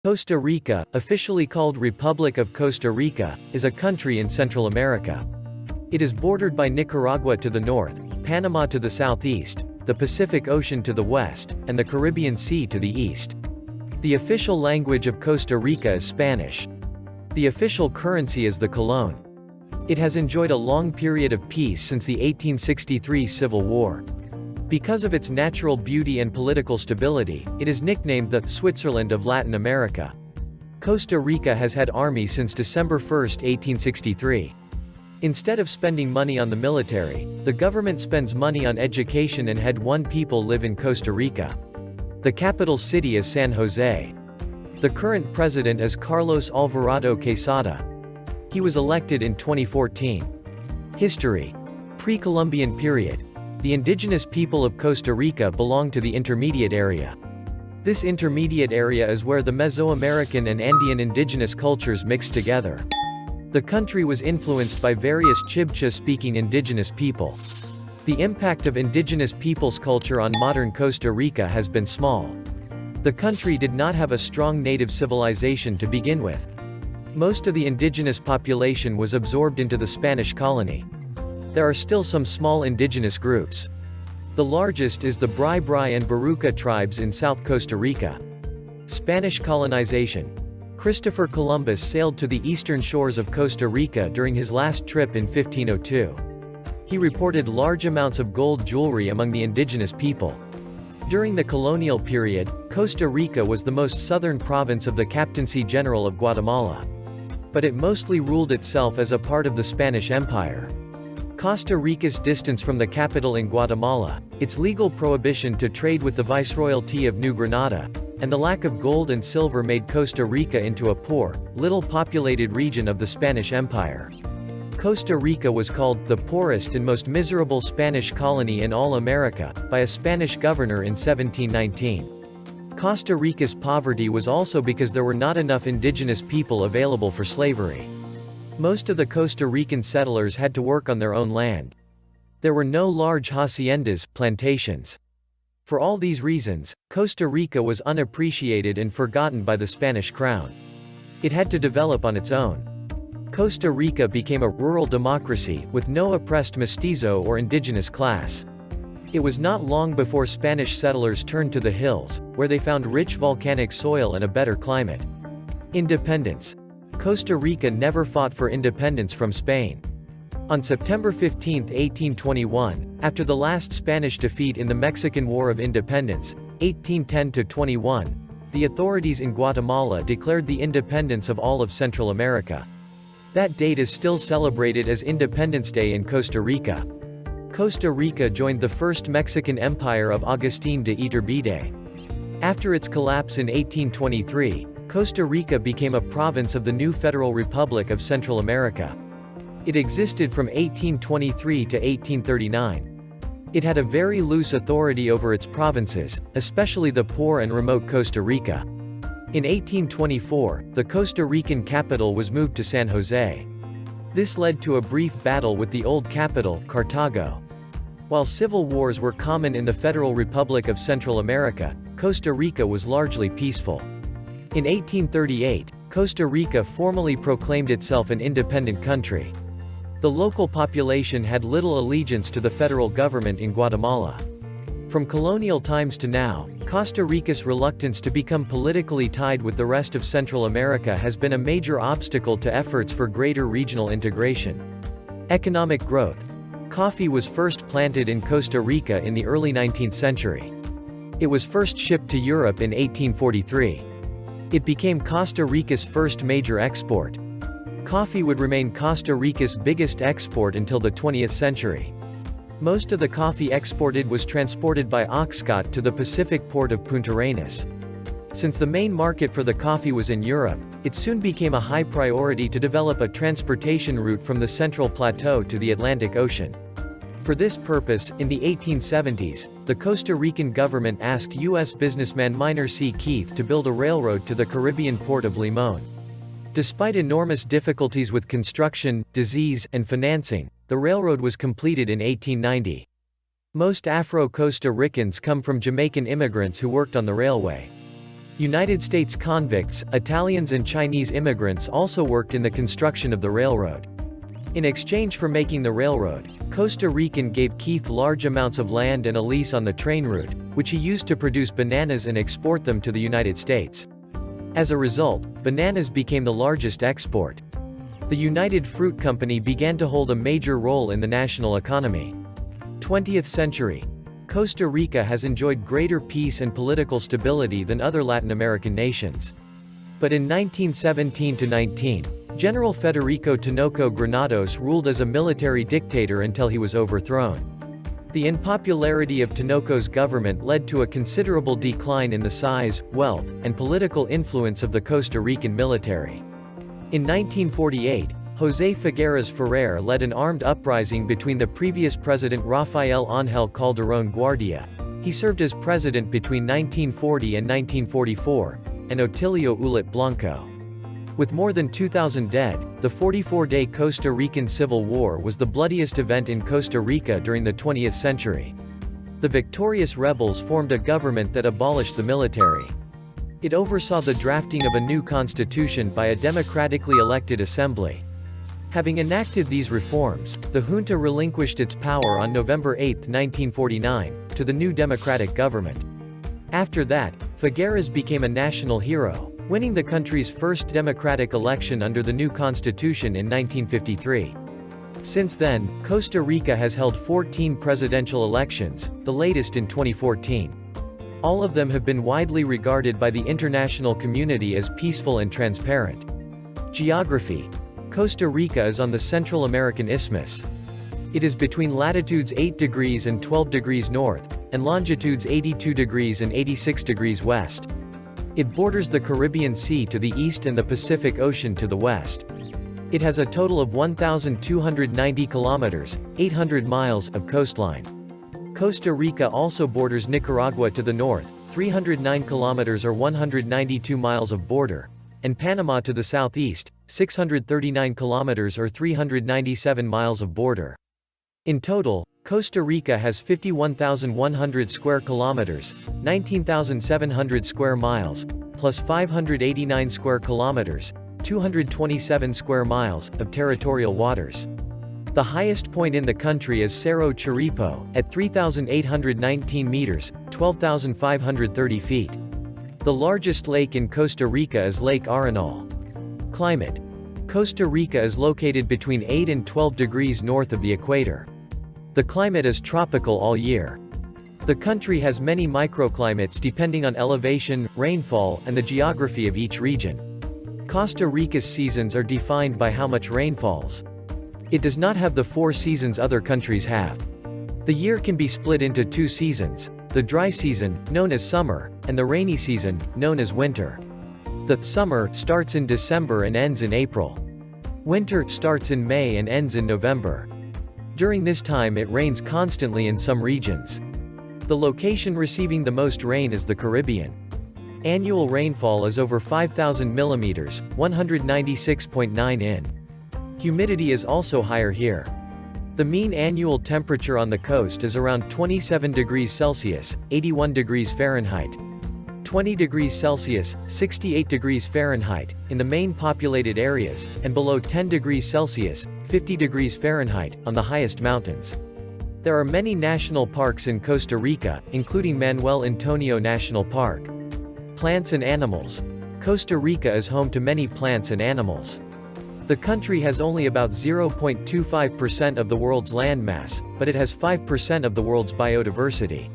Costa Rica, officially called Republic of Costa Rica, is a country in Central America. It is bordered by Nicaragua to the north, Panama to the southeast, the Pacific Ocean to the west, and the Caribbean Sea to the east. The official language of Costa Rica is Spanish. The official currency is the colón. It has enjoyed a long period of peace since the 1863 Civil War. Because of its natural beauty and political stability, it is nicknamed the Switzerland of Latin America. Costa Rica has had army since December 1, 1863. Instead of spending money on the military, the government spends money on education and had 1 people live in Costa Rica. The capital city is San Jose. The current president is Carlos Alvarado Quesada. He was elected in 2014. History. Pre Columbian period. The indigenous people of Costa Rica belong to the intermediate area. This intermediate area is where the Mesoamerican and Andean indigenous cultures mixed together. The country was influenced by various Chibcha-speaking indigenous people. The impact of indigenous peoples' culture on modern Costa Rica has been small. The country did not have a strong native civilization to begin with. Most of the indigenous population was absorbed into the Spanish colony. There are still some small indigenous groups. The largest is the Bri-Bri and Baruca tribes in South Costa Rica. Spanish colonization. Christopher Columbus sailed to the eastern shores of Costa Rica during his last trip in 1502. He reported large amounts of gold jewelry among the indigenous people. During the colonial period, Costa Rica was the most southern province of the Captaincy General of Guatemala. But it mostly ruled itself as a part of the Spanish Empire. Costa Rica's distance from the capital in Guatemala, its legal prohibition to trade with the Viceroyalty of New Granada, and the lack of gold and silver made Costa Rica into a poor, little populated region of the Spanish Empire. Costa Rica was called the poorest and most miserable Spanish colony in all America by a Spanish governor in 1719. Costa Rica's poverty was also because there were not enough indigenous people available for slavery. Most of the Costa Rican settlers had to work on their own land. There were no large haciendas, plantations. For all these reasons, Costa Rica was unappreciated and forgotten by the Spanish crown. It had to develop on its own. Costa Rica became a rural democracy, with no oppressed mestizo or indigenous class. It was not long before Spanish settlers turned to the hills, where they found rich volcanic soil and a better climate. Independence. Costa Rica never fought for independence from Spain. On September 15, 1821, after the last Spanish defeat in the Mexican War of Independence, 1810–21, the authorities in Guatemala declared the independence of all of Central America. That date is still celebrated as Independence Day in Costa Rica. Costa Rica joined the First Mexican Empire of Agustín de Iturbide. After its collapse in 1823, Costa Rica became a province of the new Federal Republic of Central America. It existed from 1823 to 1839. It had a very loose authority over its provinces, especially the poor and remote Costa Rica. In 1824, the Costa Rican capital was moved to San Jose. This led to a brief battle with the old capital, Cartago. While civil wars were common in the Federal Republic of Central America, Costa Rica was largely peaceful. In 1838, Costa Rica formally proclaimed itself an independent country. The local population had little allegiance to the federal government in Guatemala. From colonial times to now, Costa Rica's reluctance to become politically tied with the rest of Central America has been a major obstacle to efforts for greater regional integration. Economic growth. Coffee was first planted in Costa Rica in the early 19th century. It was first shipped to Europe in 1843. It became Costa Rica's first major export. Coffee would remain Costa Rica's biggest export until the 20th century. Most of the coffee exported was transported by oxcart to the Pacific port of Punta Arenas. Since the main market for the coffee was in Europe, it soon became a high priority to develop a transportation route from the Central Plateau to the Atlantic Ocean. For this purpose, in the 1870s, the Costa Rican government asked U.S. businessman Minor C. Keith to build a railroad to the Caribbean port of Limón. Despite enormous difficulties with construction, disease, and financing, the railroad was completed in 1890. Most Afro-Costa Ricans come from Jamaican immigrants who worked on the railway. United States convicts, Italians and Chinese immigrants also worked in the construction of the railroad. In exchange for making the railroad, Costa Rican gave Keith large amounts of land and a lease on the train route, which he used to produce bananas and export them to the United States. As a result, bananas became the largest export. The United Fruit Company began to hold a major role in the national economy. 20th century. Costa Rica has enjoyed greater peace and political stability than other Latin American nations. But in 1917–19, General Federico Tinoco Granados ruled as a military dictator until he was overthrown. The unpopularity of Tinoco's government led to a considerable decline in the size, wealth, and political influence of the Costa Rican military. In 1948, José Figueras Ferrer led an armed uprising between the previous president Rafael Ángel Calderón Guardia. He served as president between 1940 and 1944, and Otilio Ulit Blanco. With more than 2,000 dead, the 44-day Costa Rican Civil War was the bloodiest event in Costa Rica during the 20th century. The victorious rebels formed a government that abolished the military. It oversaw the drafting of a new constitution by a democratically elected assembly. Having enacted these reforms, the junta relinquished its power on November 8, 1949, to the new democratic government. After that, Figueras became a national hero, winning the country's first democratic election under the new constitution in 1953. Since then, Costa Rica has held 14 presidential elections, the latest in 2014. All of them have been widely regarded by the international community as peaceful and transparent. Geography. Costa Rica is on the Central American Isthmus. It is between latitudes 8 degrees and 12 degrees north, and longitudes 82 degrees and 86 degrees west. It borders the Caribbean Sea to the east and the Pacific Ocean to the west. It has a total of 1,290 kilometers, 800 miles, of coastline. Costa Rica also borders Nicaragua to the north, 309 kilometers or 192 miles of border, and Panama to the southeast, 639 kilometers or 397 miles of border. In total, Costa Rica has 51,100 square kilometers, 19,700 square miles, plus 589 square kilometers, 227 square miles, of territorial waters. The highest point in the country is Cerro Chirripó, at 3,819 meters, 12,530 feet. The largest lake in Costa Rica is Lake Arenal. Climate. Costa Rica is located between 8 and 12 degrees north of the equator. The climate is tropical all year. The country has many microclimates depending on elevation, rainfall, and the geography of each region. Costa Rica's seasons are defined by how much rain falls. It does not have the 4 seasons other countries have. The year can be split into 2 seasons, the dry season, known as summer, and the rainy season, known as winter. The summer starts in December and ends in April. Winter starts in May and ends in November. During this time it rains constantly in some regions. The location receiving the most rain is the Caribbean. Annual rainfall is over 5,000 millimeters, 196.9 in. Humidity is also higher here. The mean annual temperature on the coast is around 27 degrees Celsius, 81 degrees Fahrenheit. 20 degrees Celsius, 68 degrees Fahrenheit, in the main populated areas, and below 10 degrees Celsius, 50 degrees Fahrenheit, on the highest mountains. There are many national parks in Costa Rica, including Manuel Antonio National Park. Plants and animals. Costa Rica is home to many plants and animals. The country has only about 0.25% of the world's landmass, but it has 5% of the world's biodiversity.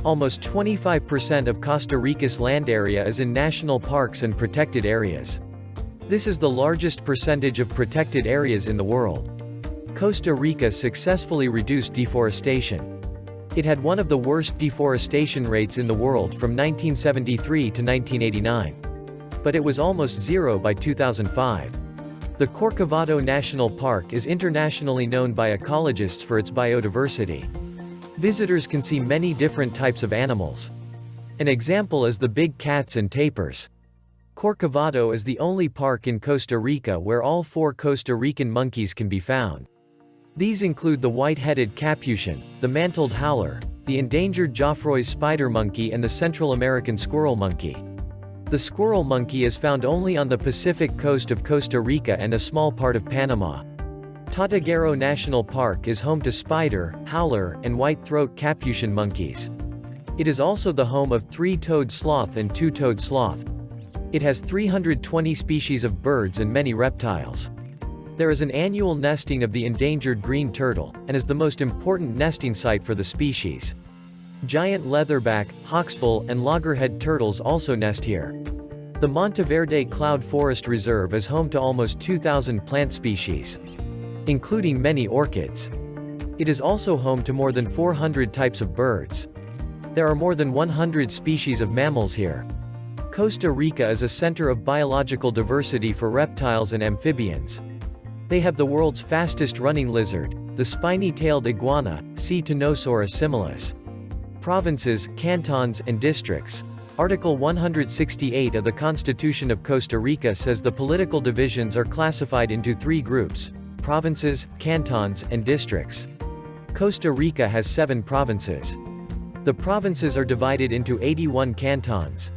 Almost 25% of Costa Rica's land area is in national parks and protected areas. This is the largest percentage of protected areas in the world. Costa Rica successfully reduced deforestation. It had one of the worst deforestation rates in the world from 1973 to 1989. But it was almost zero by 2005. The Corcovado National Park is internationally known by ecologists for its biodiversity. Visitors can see many different types of animals. An example is the big cats and tapirs. Corcovado is the only park in Costa Rica where all 4 Costa Rican monkeys can be found. These include the white-headed capuchin, the mantled howler, the endangered Geoffroy's spider monkey and the Central American squirrel monkey. The squirrel monkey is found only on the Pacific coast of Costa Rica and a small part of Panama. Tortuguero National Park is home to spider, howler, and white-throat capuchin monkeys. It is also the home of three-toed sloth and two-toed sloth. It has 320 species of birds and many reptiles. There is an annual nesting of the endangered green turtle, and is the most important nesting site for the species. Giant leatherback, hawksbill, and loggerhead turtles also nest here. The Monteverde Cloud Forest Reserve is home to almost 2,000 plant species, including many orchids. It is also home to more than 400 types of birds. There are more than 100 species of mammals here. Costa Rica is a center of biological diversity for reptiles and amphibians. They have the world's fastest running lizard, the spiny-tailed iguana, C. Tenosaurus similis. Provinces, cantons, and districts. Article 168 of the Constitution of Costa Rica says the political divisions are classified into three groups: provinces, cantons, and districts. Costa Rica has 7 provinces. The provinces are divided into 81 cantons.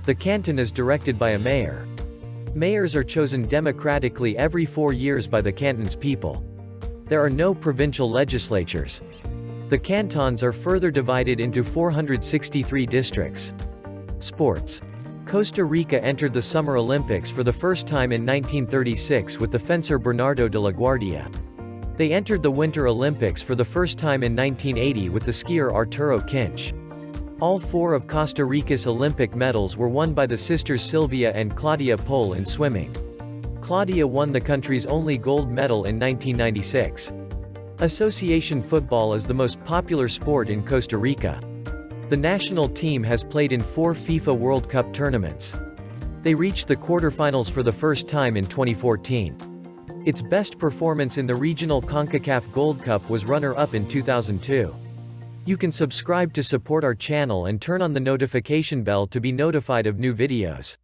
The canton is directed by a mayor. Mayors are chosen democratically every 4 years by the canton's people. There are no provincial legislatures. The cantons are further divided into 463 districts. Sports. Costa Rica entered the Summer Olympics for the first time in 1936 with the fencer Bernardo de la Guardia. They entered the Winter Olympics for the first time in 1980 with the skier Arturo Kinch. All 4 of Costa Rica's Olympic medals were won by the sisters Silvia and Claudia Pol in swimming. Claudia won the country's only gold medal in 1996. Association football is the most popular sport in Costa Rica. The national team has played in 4 FIFA World Cup tournaments. They reached the quarterfinals for the first time in 2014. Its best performance in the regional CONCACAF Gold Cup was runner-up in 2002. You can subscribe to support our channel and turn on the notification bell to be notified of new videos.